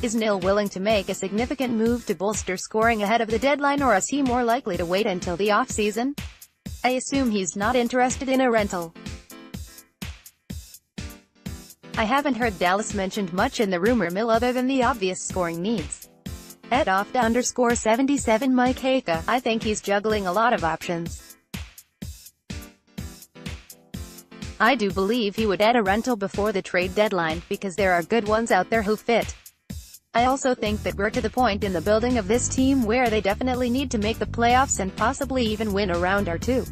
Is Nill willing to make a significant move to bolster scoring ahead of the deadline, or is he more likely to wait until the off-season? I assume he's not interested in a rental. I haven't heard Dallas mentioned much in the rumor mill other than the obvious scoring needs. At @oft_77 Mike Heika, I think he's juggling a lot of options. I do believe he would add a rental before the trade deadline, because there are good ones out there who fit. I also think that we're to the point in the building of this team where they definitely need to make the playoffs and possibly even win a round or two.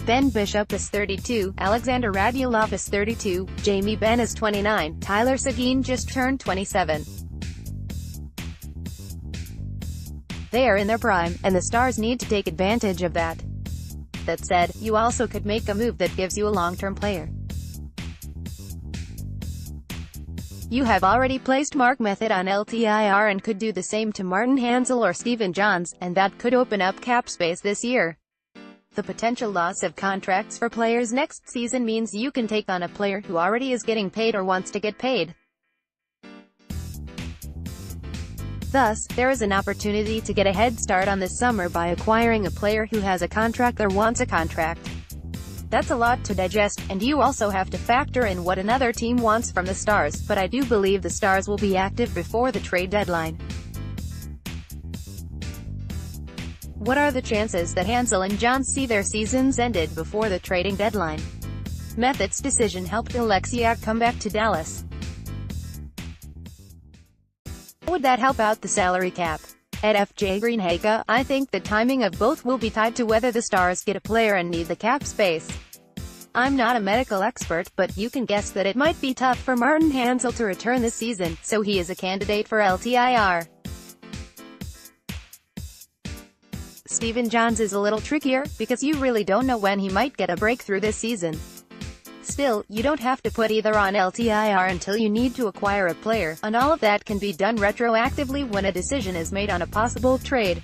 Ben Bishop is 32, Alexander Radulov is 32, Jamie Benn is 29, Tyler Seguin just turned 27. They are in their prime, and the Stars need to take advantage of that. That said, you also could make a move that gives you a long-term player. You have already placed Mark Method on LTIR and could do the same to Martin Hanzal or Stephen Johns, and that could open up cap space this year. The potential loss of contracts for players next season means you can take on a player who already is getting paid or wants to get paid. Thus, there is an opportunity to get a head start on this summer by acquiring a player who has a contract or wants a contract. That's a lot to digest, and you also have to factor in what another team wants from the Stars, but I do believe the Stars will be active before the trade deadline. What are the chances that Hanzal and Johns see their seasons ended before the trading deadline? Method's decision helped Alexiak come back to Dallas. Would that help out the salary cap? At FJ Green Heika, I think the timing of both will be tied to whether the Stars get a player and need the cap space. I'm not a medical expert, but you can guess that it might be tough for Martin Hanzal to return this season, so he is a candidate for LTIR. Stephen Johns is a little trickier, because you really don't know when he might get a breakthrough this season. Still, you don't have to put either on LTIR until you need to acquire a player, and all of that can be done retroactively when a decision is made on a possible trade.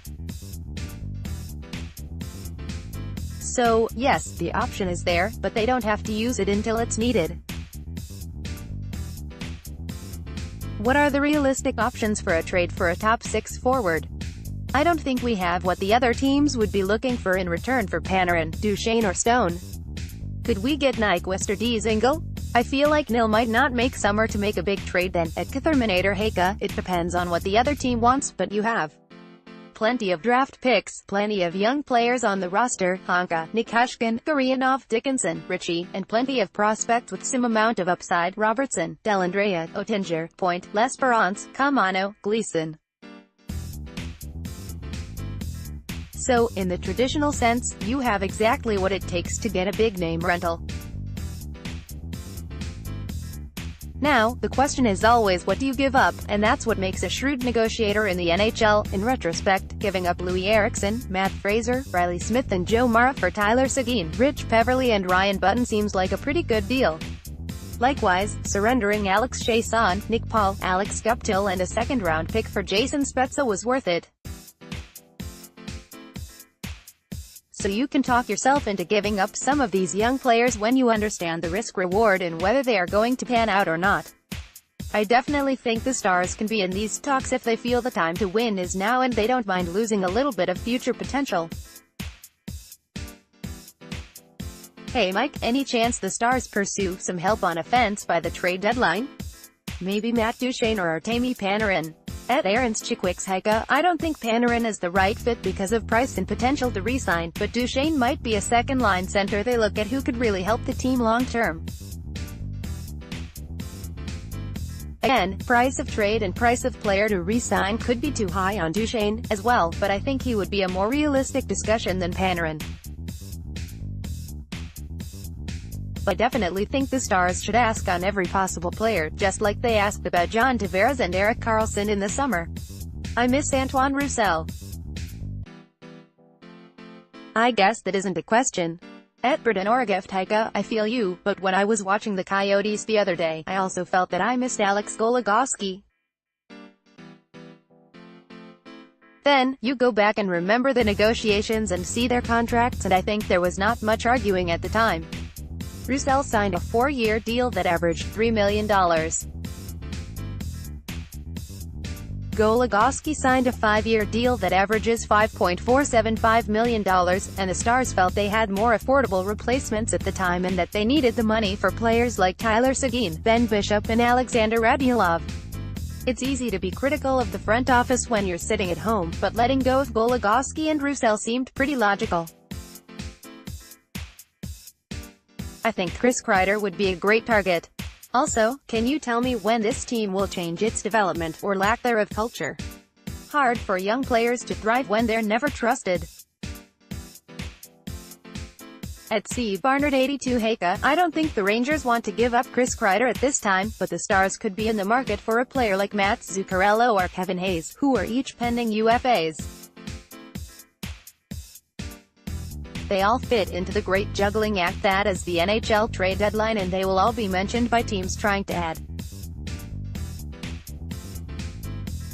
So, yes, the option is there, but they don't have to use it until it's needed. What are the realistic options for a trade for a top 6 forward? I don't think we have what the other teams would be looking for in return for Panarin, Duchesne or Stone. Could we get Nyquist or Dzingel? I feel like Nill might not make summer to make a big trade then. At Terminator Heika, it depends on what the other team wants, but you have plenty of draft picks, plenty of young players on the roster, Heika, Nikashkin, Gurianov, Dickinson, Ritchie, and plenty of prospects with some amount of upside, Robertson, Dellandrea, Oettinger, Point, L'Esperance, Camano, Gleason. So, in the traditional sense, you have exactly what it takes to get a big-name rental. Now, the question is always what do you give up, and that's what makes a shrewd negotiator in the NHL. In retrospect, giving up Louis Eriksson, Matt Fraser, Riley Smith and Joe Mara for Tyler Seguin, Rich Peverley and Ryan Button seems like a pretty good deal. Likewise, surrendering Alex Chiasson, Nick Paul, Alex Guptill and a second-round pick for Jason Spezza was worth it. So you can talk yourself into giving up some of these young players when you understand the risk-reward and whether they are going to pan out or not. I definitely think the Stars can be in these talks if they feel the time to win is now and they don't mind losing a little bit of future potential. Hey Mike, any chance the Stars pursue some help on offense by the trade deadline? Maybe Matt Duchesne or Artemi Panarin? At Aaron's Chickwicks Heika, I don't think Panarin is the right fit because of price and potential to re-sign, but Duchesne might be a second-line center they look at who could really help the team long-term. Again, price of trade and price of player to re-sign could be too high on Duchesne, as well, but I think he would be a more realistic discussion than Panarin. I definitely think the Stars should ask on every possible player, just like they asked about John Tavares and Erik Karlsson in the summer. I miss Antoine Roussel. I guess that isn't a question. At Burden Orgift Heika, I feel you, but when I was watching the Coyotes the other day, I also felt that I missed Alex Goligoski. Then, you go back and remember the negotiations and see their contracts, and I think there was not much arguing at the time. Roussel signed a 4-year deal that averaged $3 million. Goligoski signed a 5-year deal that averages $5.475 million, and the Stars felt they had more affordable replacements at the time and that they needed the money for players like Tyler Seguin, Ben Bishop and Alexander Radulov. It's easy to be critical of the front office when you're sitting at home, but letting go of Goligoski and Roussel seemed pretty logical. I think Chris Kreider would be a great target. Also, can you tell me when this team will change its development, or lack thereof, culture? Hard for young players to thrive when they're never trusted. At C. Barnard 82 Heika, I don't think the Rangers want to give up Chris Kreider at this time, but the Stars could be in the market for a player like Matt Zuccarello or Kevin Hayes, who are each pending UFAs. They all fit into the great juggling act that is the NHL trade deadline, and they will all be mentioned by teams trying to add.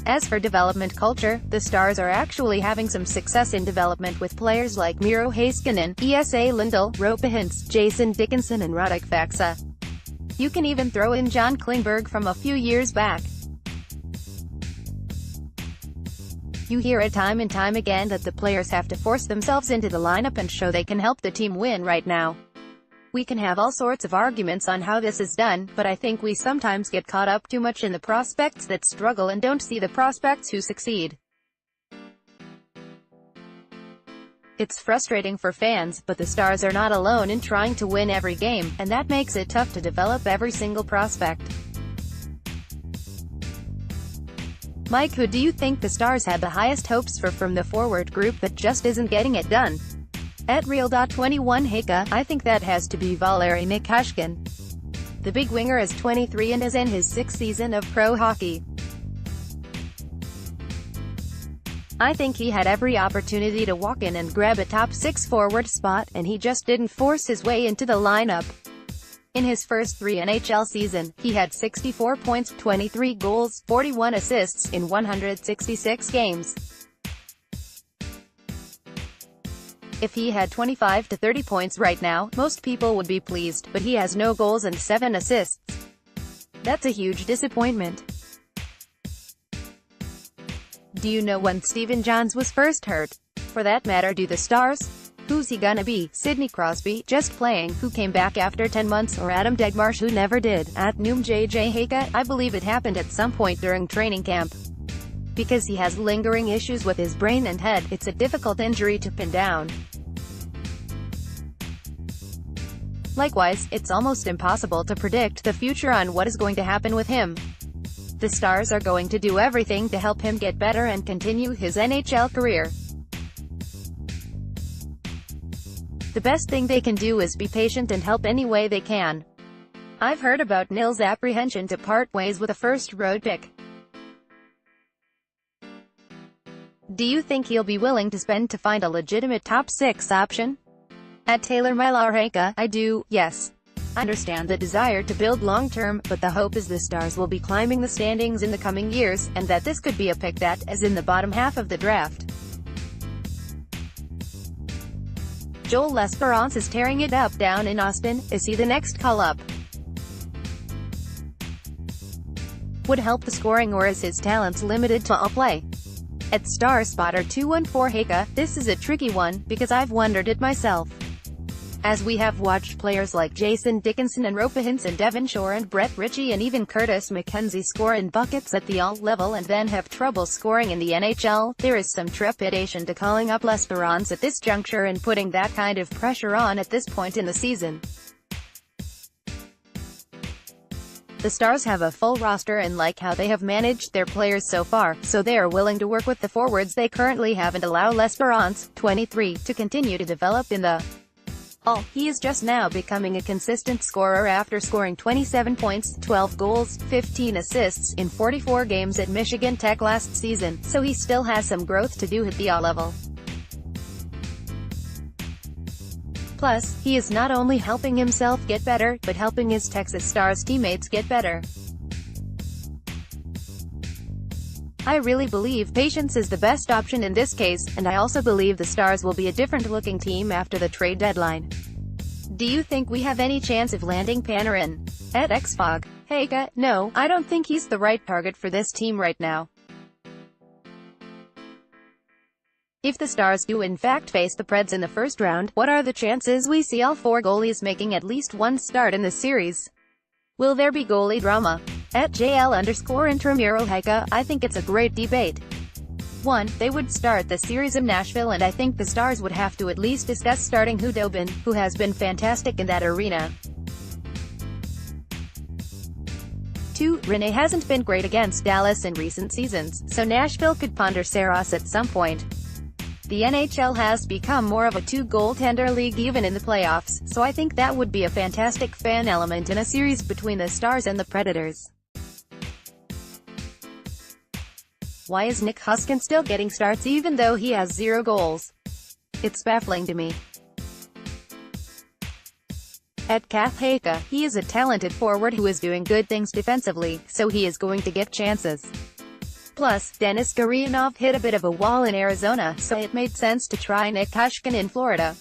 As for development culture, the Stars are actually having some success in development with players like Miro Heiskanen, Esa Lindell, Roope Hintz, Jason Dickinson and Radek Faksa. You can even throw in John Klingberg from a few years back. You hear it time and time again that the players have to force themselves into the lineup and show they can help the team win right now. We can have all sorts of arguments on how this is done, but I think we sometimes get caught up too much in the prospects that struggle and don't see the prospects who succeed. It's frustrating for fans, but the Stars are not alone in trying to win every game, and that makes it tough to develop every single prospect. Mike, who do you think the Stars had the highest hopes for from the forward group that just isn't getting it done? At Real.21 Heika, I think that has to be Valeri Nichushkin. The big winger is 23 and is in his 6th season of pro hockey. I think he had every opportunity to walk in and grab a top 6 forward spot, and he just didn't force his way into the lineup. In his first 3 NHL season, he had 64 points, 23 goals, 41 assists, in 166 games. If he had 25 to 30 points right now, most people would be pleased, but he has no goals and 7 assists. That's a huge disappointment. Do you know when Stephen Johns was first hurt? For that matter, do the Stars? Who's he gonna be? Sidney Crosby, just playing, who came back after 10 months, or Adam Degmarsh, who never did? At JJ Heika, I believe it happened at some point during training camp. Because he has lingering issues with his brain and head, it's a difficult injury to pin down. Likewise, it's almost impossible to predict the future on what is going to happen with him. The Stars are going to do everything to help him get better and continue his NHL career. The best thing they can do is be patient and help any way they can. I've heard about Nill's apprehension to part ways with a first-round pick. Do you think he'll be willing to spend to find a legitimate top 6 option? At Taylor Mylar Heika, I do, yes. I understand the desire to build long-term, but the hope is the Stars will be climbing the standings in the coming years, and that this could be a pick that is in the bottom half of the draft. Joel L'Esperance is tearing it up down in Austin. Is he the next call-up? Would help the scoring, or is his talent limited to all play? At StarSpotter214 Heika, this is a tricky one, because I've wondered it myself. As we have watched players like Jason Dickinson and Roope Hintz and Devon Shore and Brett Ritchie and even Curtis McKenzie score in buckets at the all level and then have trouble scoring in the NHL, there is some trepidation to calling up L'Esperance at this juncture and putting that kind of pressure on at this point in the season. The Stars have a full roster and like how they have managed their players so far, so they are willing to work with the forwards they currently have and allow L'Esperance, 23, to continue to develop in the he is just now becoming a consistent scorer after scoring 27 points, 12 goals, 15 assists, in 44 games at Michigan Tech last season, so he still has some growth to do at the level. Plus, he is not only helping himself get better, but helping his Texas Stars teammates get better. I really believe patience is the best option in this case, and I also believe the Stars will be a different-looking team after the trade deadline. Do you think we have any chance of landing Panarin? At xfog. Heika, no, I don't think he's the right target for this team right now. If the Stars do in fact face the Preds in the first round, what are the chances we see all 4 goalies making at least one start in the series? Will there be goalie drama? At JL_Intramuro Heika, I think it's a great debate. 1. They would start the series in Nashville, and I think the Stars would have to at least discuss starting Hudobin, who has been fantastic in that arena. 2. Rene hasn't been great against Dallas in recent seasons, so Nashville could ponder Saros at some point. The NHL has become more of a 2-goaltender league even in the playoffs, so I think that would be a fantastic fan element in a series between the Stars and the Predators. Why is Nick Huskin still getting starts even though he has 0 goals? It's baffling to me. At Kath Heika, he is a talented forward who is doing good things defensively, so he is going to get chances. Plus, Denis Gurianov hit a bit of a wall in Arizona, so it made sense to try Nick Huskin in Florida.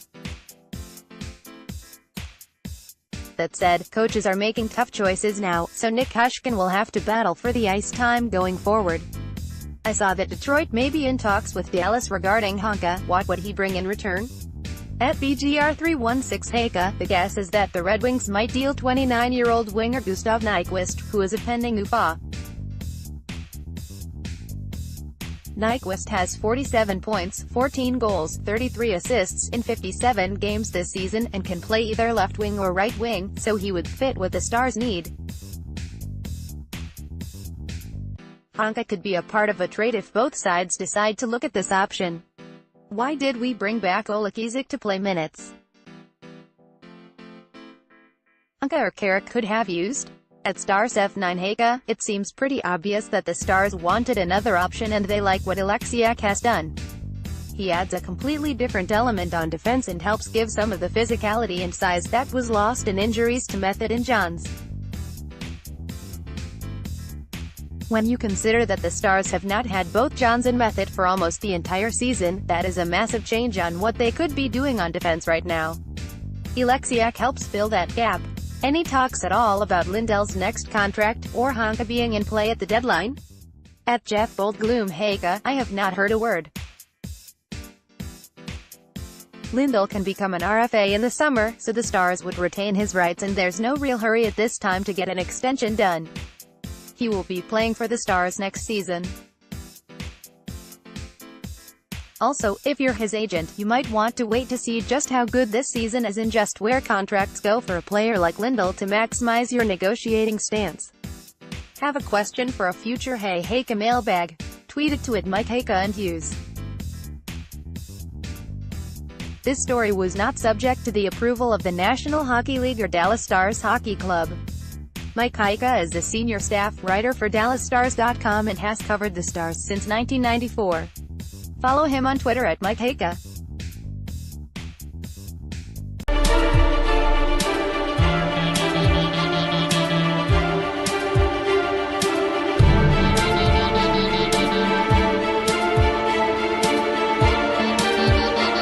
That said, coaches are making tough choices now, so Nick Huskin will have to battle for the ice time going forward. I saw that Detroit may be in talks with Dallas regarding Heika. What would he bring in return? At BGR316 Heika, the guess is that the Red Wings might deal 29-year-old winger Gustav Nyquist, who is a pending UFA. Nyquist has 47 points, 14 goals, 33 assists in 57 games this season, and can play either left wing or right wing, so he would fit what the Stars need. Heika could be a part of a trade if both sides decide to look at this option. Why did we bring back Oleg Isak to play minutes? Heika or Carrick could have used? At StarsF9 Heika, it seems pretty obvious that the Stars wanted another option and they like what Oleksiak has done. He adds a completely different element on defense and helps give some of the physicality and size that was lost in injuries to Method and Johns. When you consider that the Stars have not had both Johns and Method for almost the entire season, that is a massive change on what they could be doing on defense right now. Oleksiak helps fill that gap. Any talks at all about Lindell's next contract, or Heika being in play at the deadline? At Jeff Boldgloom Heika, I have not heard a word. Lindell can become an RFA in the summer, so the Stars would retain his rights and there's no real hurry at this time to get an extension done. He will be playing for the Stars next season. Also, if you're his agent, you might want to wait to see just how good this season is and just where contracts go for a player like Lindell to maximize your negotiating stance. Have a question for a future Hey Heika mailbag? Tweet it to @MikeHeika and use. This story was not subject to the approval of the National Hockey League or Dallas Stars Hockey Club. Mike Heika is a senior staff writer for DallasStars.com and has covered the Stars since 1994. Follow him on Twitter @MikeHeika.